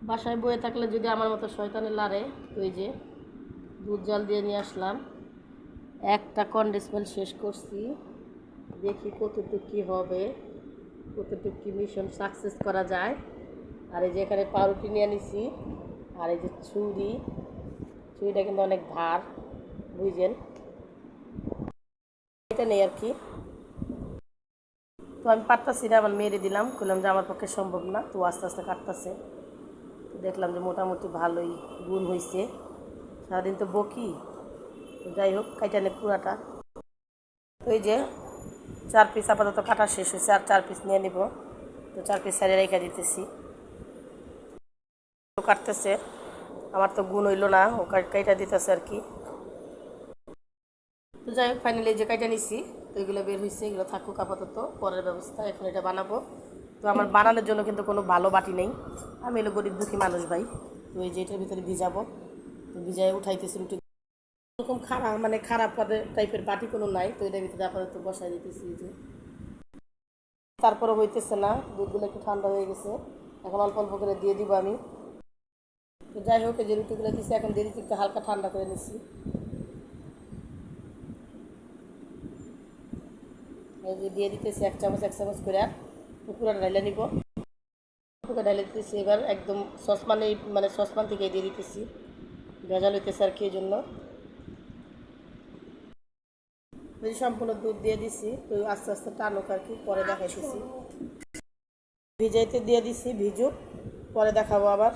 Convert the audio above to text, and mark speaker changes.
Speaker 1: বাসায় বয়ে থাকলে যদি আমার মতো শয়তানে লাড়ে, ওই যে দুধ জাল দিয়ে নিয়ে আসলাম, একটা কন্ডেন্স মিল্ক শেষ করছি। দেখি কতটুকু কী হবে, কতটুকু কী মিশন সাকসেস করা যায়। আর এই যে এখানে পাউরুটি নিয়ে নিছি, আর এই যে ছুরিটা কিন্তু অনেক ধার, বুঝছেন, এটা নেই আর কি। তো আমি পারতাছি না, আমার মেয়েরে দিলাম, বললাম যে আমার পক্ষে সম্ভব না, তো আস্তে আস্তে কাটতেছে। দেখলাম যে মোটামুটি ভালোই গুণ হয়েছে। সারাদিন তো বকি, তো যাই হোক কাইটা নে পুরাটা। তো এই যে 4 পিস আপাতত কাটা শেষ হয়েছে, আর 4 পিস নিয়ে নিব। তো 4 পিস সাইডে রেখে দিতেছি, তো কাটতেছে। আমার তো গুণ হইল না, ও কাইটা দিতেছে আর কি। তো যাই হোক ফাইনালি এই যে কাইটা নিছি, তো এগুলো বের হয়েছে, এগুলো থাকুক আপাতত, পরের ব্যবস্থা। এখন এটা বানাবো। তো আমার বানানোর জন্য কিন্তু কোনো ভালো বাটি নেই, আমি এলো গরিব দুঃখী মানুষ ভাই। তো এই যে এটার ভিতরে ভিজাবো, তো ভিজাই উঠাইতেছি রুটি। এরকম খারাপ মানে খারাপ টাইপের বাটি কোনো নাই, তো এটার ভিতরে আপাতত বসাই দিতেছি। এই যে তারপরে হইতেছে না, দুধগুলো একটু ঠান্ডা হয়ে গেছে, এখন অল্প অল্প করে দিয়ে দিব আমি। তো যাই হোক এই যে রুটিগুলো দিচ্ছি, এখন দিয়ে দিচ্ছি একটু হালকা ঠান্ডা করে নিচ্ছি। এই যে দিয়ে দিতেছি 1 চামচ 1 চামচ করে, পুকুরা ঢাইলে নিব। পুকুরা ঢাইলে দিতেছি এবার একদম সসপ্যানে, মানে সসপ্যান থেকে দিয়ে দিতেছি, ভেজাল হইতেছে আর কি, এই জন্য। সম্পূর্ণ দুধ দিয়ে দিছি, তো আস্তে আস্তে টানুক আর কি, পরে দেখাইতেছি। ভিজাইতে দিয়ে দিছি, ভিজুক, পরে দেখাবো আবার।